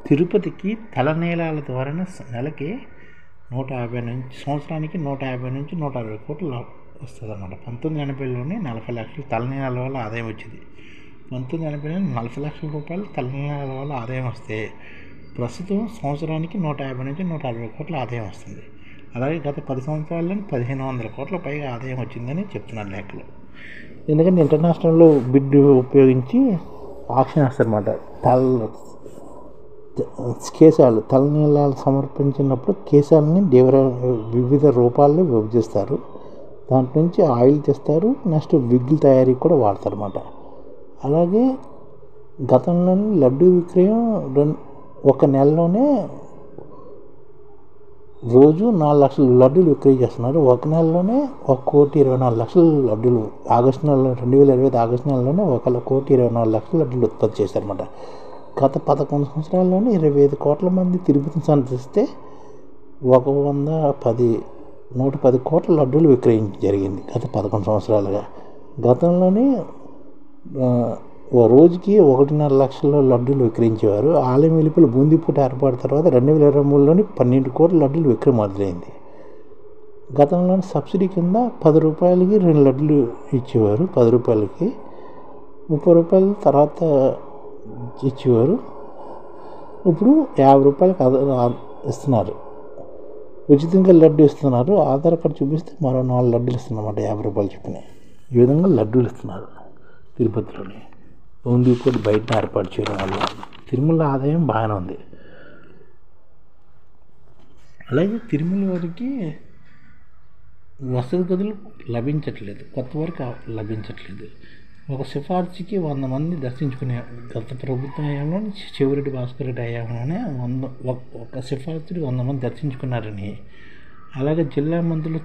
తిరుపతికి తలనీలాల ద్వారానే నెలకి 150 నుంచి సంవత్సరానికి 150 నుంచి 160 కోట్లు వస్తుంది అన్నమాట. 1980లోనే 40 లక్షల తలనీలాల వల్ల ఆదాయం వచ్చింది. 1980లో 40 లక్షల రూపాయలు తలనీలాల వల్ల ఆదాయం వస్తే ప్రస్తుతం సంవత్సరానికి 150 నుంచి 160 కోట్ల ఆదాయం వస్తుంది. అలాగే గత 10 సంవత్సరాల్లో 1500 కోట్ల పైగా ఆదాయం వచ్చిందని చెప్తున్నారు లెక్కలు. ఎందుకంటే ఇంటర్నేషనల్ బిడ్ ఉపయోగించి ఆక్షన్ వేస్తారన్నమాట. కేశాలు తలనీలాలు సమర్పించినప్పుడు కేశాలని వివిధ రూపాల్లో విభజిస్తారు. దాంట్లో నుంచి ఆయిల్ తెస్తారు. నెక్స్ట్ విగ్గుల తయారీకి కూడా వాడతారు అన్నమాట. అలాగే గతంలోని లడ్డూ విక్రయం ఒక నెలలోనే రోజు 4 లక్షల లడ్డూలు విక్రయం చేస్తున్నారు. ఒక నెలలోనే 1,24,00,000 లడ్డూలు ఆగస్టు నెలలో 2025 ఆగస్టు నెలలోనే 1,24,00,000 లడ్డూలు ఉత్పత్తి చేశారన్నమాట. గత 11 సంవత్సరాల్లోనే 25 కోట్ల మంది తిరుపతిని సందర్శిస్తే 110 కోట్ల లడ్డూలు విక్రయం జరిగింది గత 11 సంవత్సరాలుగా. గతంలోనే రోజుకి 1.5 లక్షల లడ్డూలు విక్రయించేవారు. ఆలయం వెలుపల బూందీపూట ఏర్పాటు తర్వాత 2023లోని 12 కోట్ల లడ్డూలు విక్రయం మొదలైంది. గతంలోని సబ్సిడీ కింద 10 రూపాయలకి 2 లడ్డూలు ఇచ్చేవారు. 10 రూపాయలకి 30 రూపాయల తర్వాత ఇచ్చేవారు. ఇప్పుడు 50 రూపాయలకి ఇస్తున్నారు. ఉచితంగా లడ్డు ఇస్తున్నారు. ఆధార్ కార్డు చూపిస్తే మరో 4 లడ్డూలు ఇస్తున్నమాట 50 రూపాయలు చెప్పిన. ఈ విధంగా లడ్డూలు ఇస్తున్నారు తిరుపతిలోని. బూందీపూట బయట ఏర్పాటు చేయడం వల్ల తిరుమల ఆదాయం బాగానే ఉంది. అలాగే తిరుమల వారికి వసతి గదులు లభించట్లేదు, కొత్త వారికి లభించట్లేదు. ఒక సిఫార్సుకి 100 మంది దర్శించుకునే గత ప్రభుత్వం హయాంలో చెవిరెడ్డి భాస్కర్ రెడ్డి హయాంలోనే ఒక సిఫార్సుకి 100 మంది దర్శించుకున్నారని, అలాగే జిల్లా మంత్రులు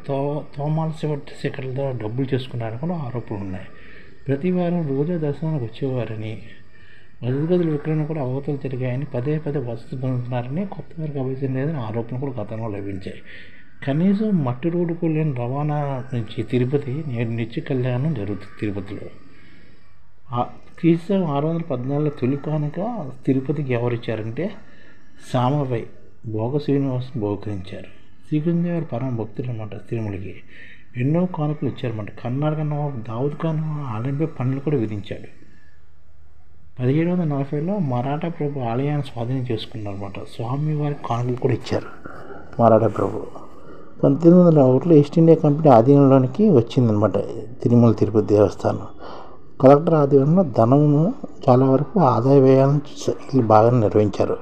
తోమాల శేఖర్ల ద్వారా డబ్బులు చేసుకున్నారని కూడా ఆరోపణలు ఉన్నాయి. ప్రతి వారం రోజా దర్శనానికి వచ్చేవారని, వసతి గదుల విక్రయం కూడా అవకతవకలు జరిగాయని, పదే వసతి పొందుతున్నారని, కొత్త వారికి అభివృద్ధి లేదని ఆరోపణలు కూడా గతంలో లభించాయి. కనీసం మట్టి రోడ్డు కూడా లేని రవాణా నుంచి తిరుపతి నేడు నిత్య కళ్యాణం జరుగుతుంది. తిరుపతిలో క్రీస్తు 614 తొలి కానుక తిరుపతికి ఎవరిచ్చారంటే సామవై భోగ శ్రీనివాసం బహుకరించారు. శ్రీకృష్ణదేవారు పరమ భక్తులు అన్నమాట. తిరుమలకి ఎన్నో కానుకలు ఇచ్చారన్నమాట. కర్ణాటక నవాబు దావుద్ ఖాన్ ఆలయంపై పన్నులు కూడా విధించాడు. 1740లో మరాఠా ప్రభు ఆలయాన్ని స్వాధీనం చేసుకున్నారన్నమాట. స్వామివారికి కానుకలు కూడా ఇచ్చారు మరాఠా ప్రభు. 1901లో ఈస్ట్ ఇండియా కంపెనీ ఆధీనంలోనికి వచ్చిందనమాట తిరుమల తిరుపతి దేవస్థానం. కలెక్టర్ ఆధ్వర్యంలో ధనమును చాలా వరకు ఆదాయ వ్యయాలను బాగా నిర్వహించారు.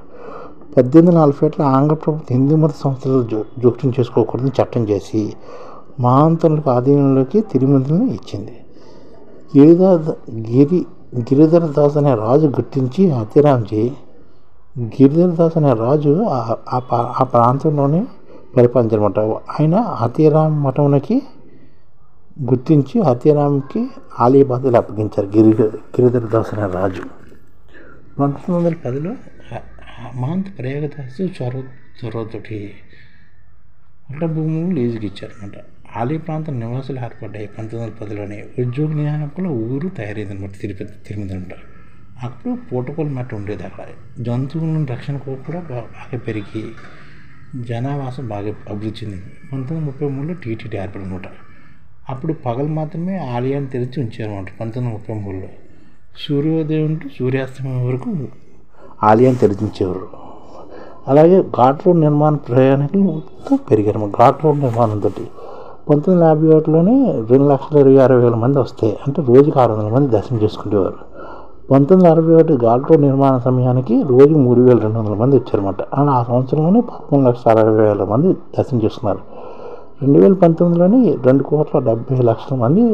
1847లో ఆంగ్ల ప్రభుత్వం హిందూ మత సంస్థలు జోక్యం చేసుకోకూడదని చట్టం చేసి మహాంతులకు ఆధీనంలోకి తిరుమలని ఇచ్చింది. గిరిధర దాస్ అనే రాజు గుర్తించి అతిరాంజీ గిరిధరదాస్ అనే రాజు ఆ ప్రాంతంలోనే పరిపాలించారన్నమాట. ఆయన అతిరామ్ మఠంకి గుర్తించి అతిరామ్కి ఆలయ బాధ్యతలు అప్పగించారు గిరిధరదాస్ అనే రాజు. 1910లో మహంత్ ప్రయాగదాసు చొరవతోటి అట్ల భూములు లీజుకి ఇచ్చారన్నమాట. ఆలయ ప్రాంత నివాసులు ఏర్పడ్డాయి. 1910లోనే ఉద్యోగ నియామకుల ఊరు తయారైందన్నమాట తిరుమల అంటారు. అప్పుడు పూటకోల మెట్ట ఉండేది. అక్కడ జంతువుల రక్షణ కూడా బాగా పెరిగి జనావాసం బాగా అభివృద్ధి చెందింది. 1933లో టీటీడీ ఏర్పడనమాట. అప్పుడు పగలు మాత్రమే ఆలయాన్ని తెరిచి ఉంచారన్నమాట. 1933లో సూర్యోదయం టు సూర్యాస్తమయం వరకు ఆలయాన్ని తెరిచించేవారు. అలాగే ఘాట్ రోడ్ నిర్మాణ ప్రయాణికులు పెరిగారు. ఘాట్ రోడ్ నిర్మాణంతో 1951లోనే 2,26,000 మంది వస్తాయి. అంటే రోజుకి 600 మంది దర్శనం చేసుకునేవారు. 1961 ఘాట్ రోడ్ నిర్మాణ సమయానికి రోజు 3,200 మంది వచ్చారన్నమాట. అలా ఆ సంవత్సరంలోనే 11,60,000 మంది దర్శనం చేసుకున్నారు. 2019లోని 2,70,00,000 మంది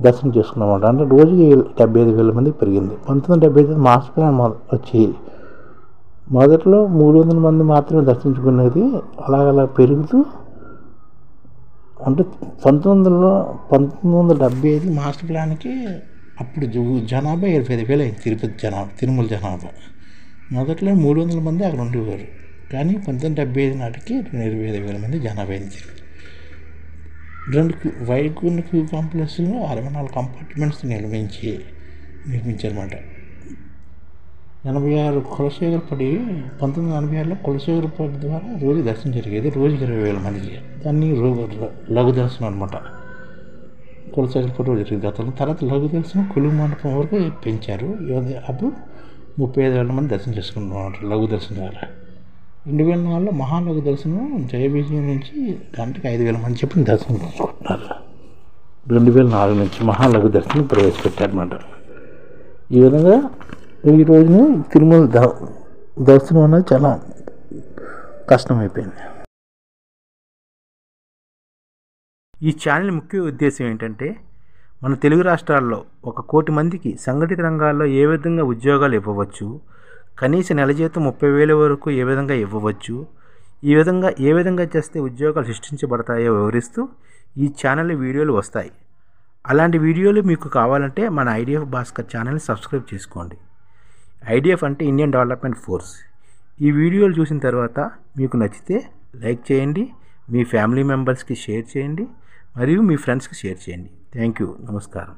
దర్శనం చేసుకున్నమాట. అంటే రోజుకి 75,000 మంది పెరిగింది. 1975 మాస్టర్ ప్లాన్ వచ్చి మొదట్లో 300 మంది మాత్రమే దర్శించుకునేది. అలా పెరుగుతూ అంటే 1975 మాస్టర్ ప్లాన్కి అప్పుడు జనాభా 75,000 అయింది. తిరుమల జనాభా మొదట్లో 300 మంది అక్కడ ఉండేవారు. కానీ 1975 నాటికి 25,000 మంది జనాభా అయింది. 2 వైకుంఠ క్యూ కాంప్లెక్స్లో 64 కంపార్ట్మెంట్స్ నిర్మించారన్నమాట. 86 కులశేఖరపడి 1986లో కులశేఖరపడి ద్వారా రోజు దర్శనం జరిగేది. రోజుకి 20,000 మందికి. దాన్ని లఘు దర్శనం అనమాట. కులశేఖరపడి రోజు జరిగేది గతంలో. తర్వాత లఘు దర్శనం కొలువు మండపం వరకు పెంచారు. అప్పుడు 35,000 మంది దర్శనం చేసుకుంటున్నారు లఘు దర్శనం ద్వారా. 2004లో మహాలఘు దర్శనం జయ విజయం నుంచి గంటకి 5,000 మంది చెప్పిన దర్శనం చేసుకుంటున్నారు. 2004 నుంచి మహాలఘు దర్శనం ప్రవేశపెట్టారన్నమాట. ఈ విధంగా ఈ రోజున తిరుమల దర్శనం అనేది చాలా కష్టమైపోయింది. ఈ ఛానల్ ముఖ్య ఉద్దేశం ఏంటంటే మన తెలుగు రాష్ట్రాల్లో 1 కోటి మందికి సంఘటిత రంగాల్లో ఏ విధంగా ఉద్యోగాలు ఇవ్వవచ్చు, కనీస నెల జీతం 30,000 వరకు ఏ విధంగా ఇవ్వవచ్చు, ఏ విధంగా చేస్తే ఉద్యోగాలు సృష్టించబడతాయో వివరిస్తూ ఈ ఛానల్ వీడియోలు వస్తాయి. అలాంటి వీడియోలు మీకు కావాలంటే మన ఐడిఎఫ్ భాస్కర్ ఛానల్ని సబ్స్క్రైబ్ చేసుకోండి. ఐడిఎఫ్ అంటే ఇండియన్ డెవలప్మెంట్ ఫోర్స్. ఈ వీడియోలు చూసిన తర్వాత మీకు నచ్చితే లైక్ చేయండి, మీ ఫ్యామిలీ మెంబర్స్కి షేర్ చేయండి, మరియు మీ ఫ్రెండ్స్కి షేర్ చేయండి. Thank you. నమస్కారం.